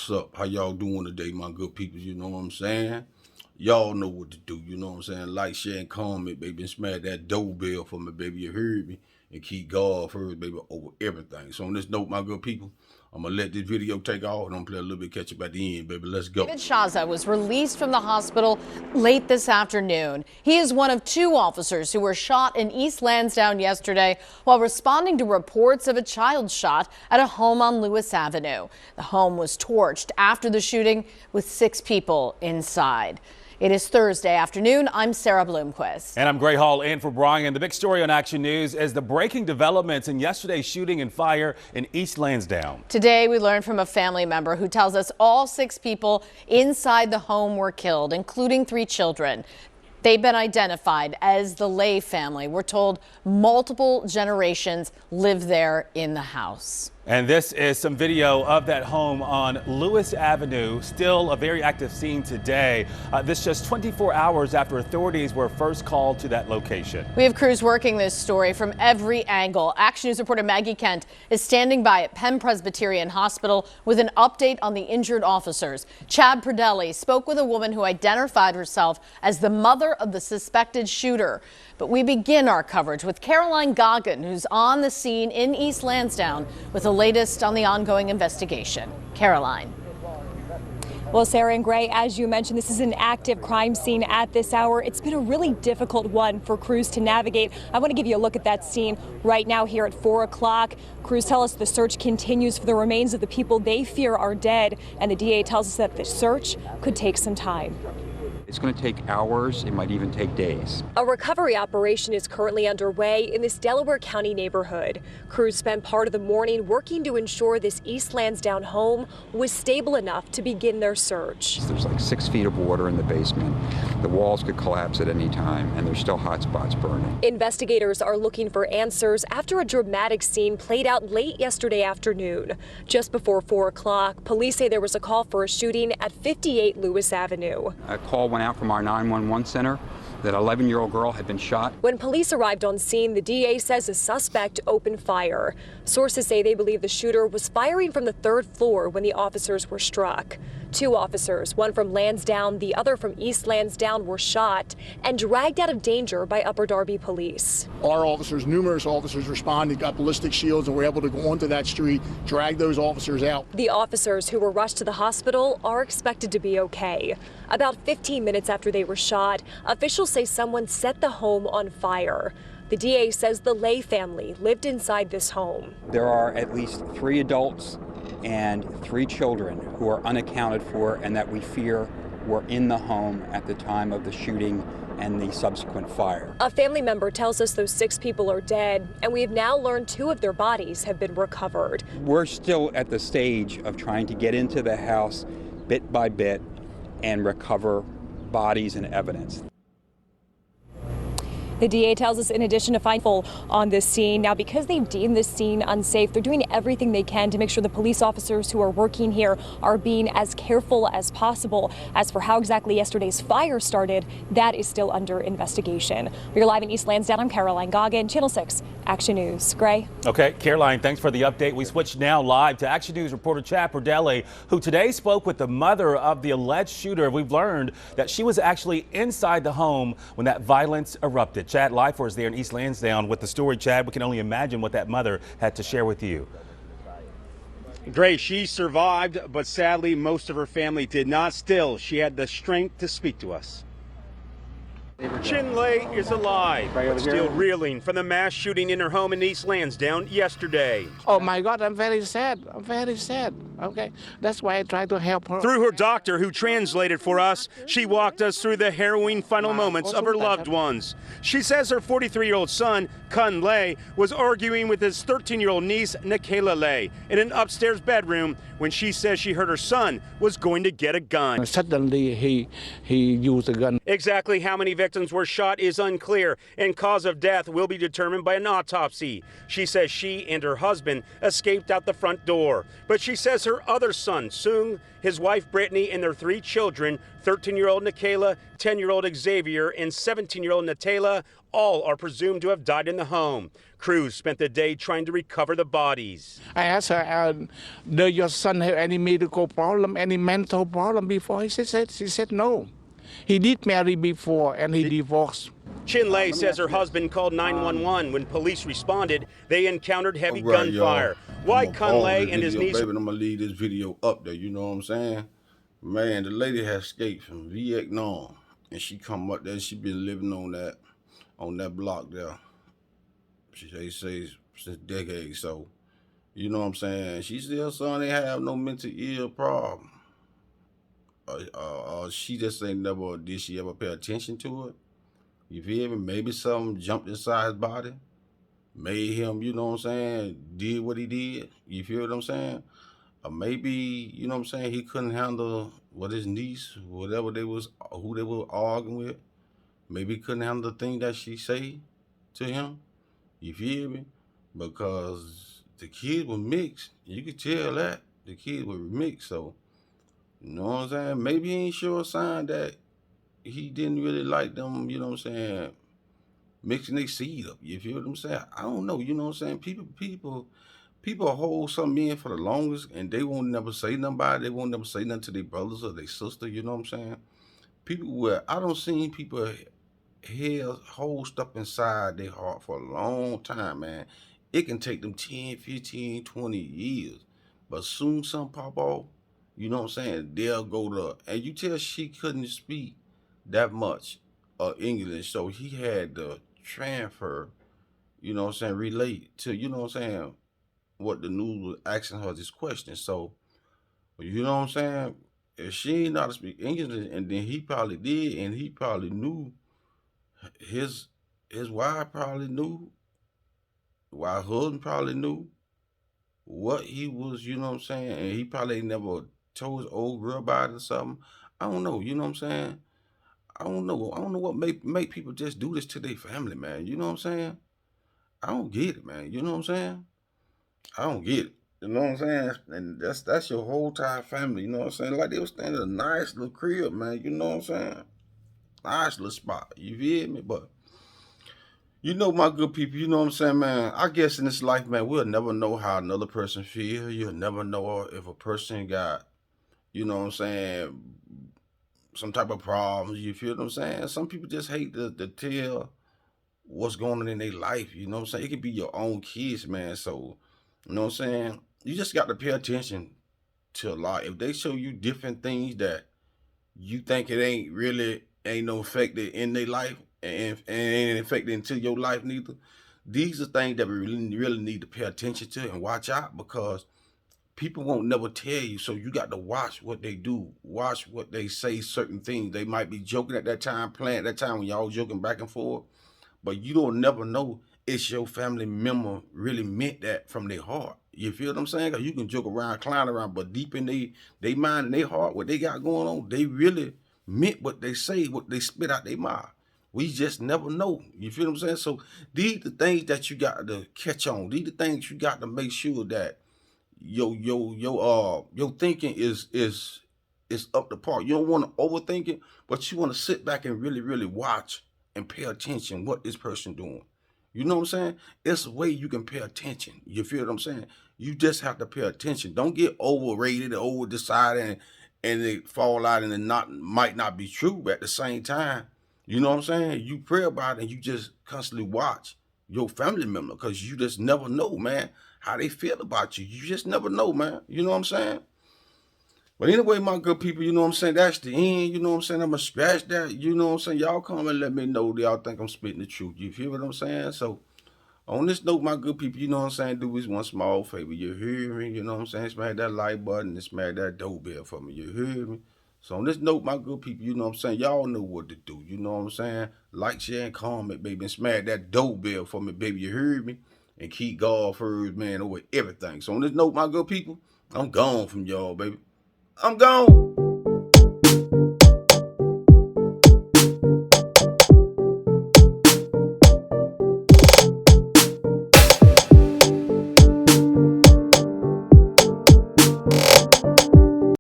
what's up? How y'all doing today, my good people? You know what I'm saying? Y'all know what to do, you know what I'm saying? Like, share, and comment, baby, and smash that doorbell for me, baby. You heard me? And keep God first, baby, over everything. So on this note, my good people, I'm going to let this video take off, and I'm going to play a little bit catch up at the end, baby. Let's go. David Shaza was released from the hospital late this afternoon. He is one of 2 officers who were shot in East Lansdowne yesterday while responding to reports of a child shot at a home on Lewis Avenue. The home was torched after the shooting with 6 people inside. It is Thursday afternoon. I'm Sarah Bloomquist. And I'm Gray Hall in for Brian. The big story on Action News is the breaking developments in yesterday's shooting and fire in East Lansdowne. Today, we learned from a family member who tells us all 6 people inside the home were killed, including 3 children. They've been identified as the Lay family. We're told multiple generations live there in the house. And this is some video of that home on Lewis Avenue. Still a very active scene today. This just 24 hours after authorities were first called to that location. We have crews working this story from every angle. Action News reporter Maggie Kent is standing by at Penn Presbyterian Hospital with an update on the injured officers. Chad Pradelli spoke with a woman who identified herself as the mother of the suspected shooter. But we begin our coverage with Caroline Goggin, who's on the scene in East Lansdowne with the latest on the ongoing investigation. Caroline. Well, Sarah and Gray, as you mentioned, this is an active crime scene at this hour. It's been a really difficult one for crews to navigate. I want to give you a look at that scene right now here at 4 o'clock. Crews tell us the search continues for the remains of the people they fear are dead, and the DA tells us that the search could take some time. It's going to take hours. It might even take days. A recovery operation is currently underway in this Delaware County neighborhood. Crews spent part of the morning working to ensure this East Lansdowne home was stable enough to begin their search. There's like 6 feet of water in the basement. The walls could collapse at any time, and there's still hot spots burning. Investigators are looking for answers after a dramatic scene played out late yesterday afternoon. Just before 4 o'clock, police say there was a call for a shooting at 58 Lewis Avenue. A call went out from our 911 center that an 11-year-old girl had been shot. When police arrived on scene, the DA says a suspect opened fire. Sources say they believe the shooter was firing from the 3rd floor when the officers were struck. 2 officers, one from Lansdowne, the other from East Lansdowne, were shot and dragged out of danger by Upper Darby police. Our officers, numerous officers responded, got ballistic shields, and were able to go onto that street, drag those officers out. The officers who were rushed to the hospital are expected to be okay. About 15 minutes after they were shot, officials say someone set the home on fire. The DA says the Lay family lived inside this home. There are at least 3 adults and 3 children who are unaccounted for and that we fear were in the home at the time of the shooting and the subsequent fire. A family member tells us those 6 people are dead, and we have now learned 2 of their bodies have been recovered. We're still at the stage of trying to get into the house bit by bit and recover bodies and evidence. The DA tells us in addition to find full on this scene. Now, because they've deemed this scene unsafe, they're doing everything they can to make sure the police officers who are working here are being as careful as possible. As for how exactly yesterday's fire started, that is still under investigation. We're live in East Lansdowne. I'm Caroline Goggin, Channel 6 Action News. Gray. Okay, Caroline, thanks for the update. We switch now live to Action News reporter Chad Pradelli, who today spoke with the mother of the alleged shooter. We've learned that she was actually inside the home when that violence erupted. Chad, live for us there in East Lansdowne with the story. Chad, we can only imagine what that mother had to share with you. Grace, she survived, but sadly, most of her family did not. Still, she had the strength to speak to us. Chin Lay is alive, but still reeling from the mass shooting in her home in East Lansdowne yesterday. Oh my God, I'm very sad. I'm very sad. Okay, that's why I try to help her. Through her doctor, who translated for us, she walked us through the harrowing final moments of her loved ones. She says her 43-year-old son, Kun Lay, was arguing with his 13-year-old niece, Nikayla Lay, in an upstairs bedroom when she says she heard her son was going to get a gun. Suddenly, he used a gun. Exactly how many victims victims were shot is unclear, and cause of death will be determined by an autopsy. She says she and her husband escaped out the front door, but she says her other son, Sung, his wife Brittany, and their 3 children, 13-year-old Nikayla, 10-year-old Xavier, and 17-year-old Natayla, all are presumed to have died in the home. Crews spent the day trying to recover the bodies. I asked her, does your son have any medical problem, any mental problem before? She said no. He did marry before and he divorced. Chin Lei says her husband called 911. When police responded, they encountered heavy All right, gunfire. Why Kun Lei and his niece... Baby, I'm going to leave this video up there, you know what I'm saying? Man, the lady has escaped from Vietnam, and she come up there, she been living on that block there. They say since decades, so, you know what I'm saying? She still, son, they have no mental ill problem. She just ain't never, did she ever pay attention to it? You feel me? Maybe something jumped inside his body, made him, you know what I'm saying, did what he did. You feel what I'm saying? Or maybe, you know what I'm saying, he couldn't handle what his niece, whatever they was, who they were arguing with. Maybe he couldn't handle the thing that she say to him. You feel me? Because the kids were mixed. You could tell that. The kids were mixed, so, you know what I'm saying? Maybe he ain't sure a sign that he didn't really like them, you know what I'm saying, mixing their seed up. You feel what I'm saying? I don't know, you know what I'm saying? People hold something in for the longest, and they won't never say nothing about it. They won't never say nothing to their brothers or their sister, you know what I'm saying? I don't see people hold stuff inside their heart for a long time, man. It can take them 10, 15, 20 years. But soon something pop off, you know what I'm saying, they'll go to, and you tell she couldn't speak that much English, so he had to transfer, you know what I'm saying, relate to, you know what I'm saying, what the news was asking her this question. So, you know what I'm saying, if she ain't know how to speak English, and then he probably did, and he probably knew, his wife probably knew, her husband probably knew what he was, you know what I'm saying, and he probably never told his old girl about it or something. I don't know, you know what I'm saying? I don't know what make people just do this to their family, man. You know what I'm saying? I don't get it, man. You know what I'm saying? I don't get it. You know what I'm saying? And that's your whole entire family. You know what I'm saying? Like they was staying in a nice little crib, man. You know what I'm saying? Nice little spot. You feel me? But you know, my good people, you know what I'm saying, man? I guess in this life, man, we'll never know how another person feel. You'll never know if a person got, you know what I'm saying, some type of problems. You feel what I'm saying? Some people just hate to tell what's going on in their life. You know what I'm saying? It could be your own kids, man. So, you know what I'm saying? You just got to pay attention to a lot. If they show you different things that you think it ain't no effect in their life, and ain't affected into your life neither, these are things that we really need to pay attention to and watch out, because people won't never tell you. So you got to watch what they do, watch what they say, certain things. They might be joking at that time, playing at that time when y'all joking back and forth, but you don't never know if your family member really meant that from their heart. You feel what I'm saying? Because you can joke around, clown around, but deep in they mind and their heart, what they got going on, they really meant what they say, what they spit out their mouth. We just never know. You feel what I'm saying? So these the things that you got to catch on. These the things you got to make sure that your thinking is up to par. You don't want to overthink it, but you want to sit back and really watch and pay attention what this person doing. You know what I'm saying? It's a way you can pay attention. You feel what I'm saying? You just have to pay attention. Don't get overrated or over decided and it fall out and it might not be true, but at the same time, you know what I'm saying? You pray about it and you just constantly watch your family member, because you just never know, man, how they feel about you. You just never know, man. You know what I'm saying? But anyway, my good people, you know what I'm saying? That's the end. You know what I'm saying? I'm going to scratch that. You know what I'm saying? Y'all come and let me know that y'all think I'm spitting the truth. You feel what I'm saying? So on this note, my good people, you know what I'm saying? Do this one small favor. You hear me? You know what I'm saying? Smash that like button and smash that doorbell for me. You hear me? So on this note, my good people, you know what I'm saying? Y'all know what to do. You know what I'm saying? Like, share, and comment, baby. And smash that doorbell for me, baby. You heard me? And keep God first, man, over everything. So on this note, my good people, I'm gone from y'all, baby. I'm gone.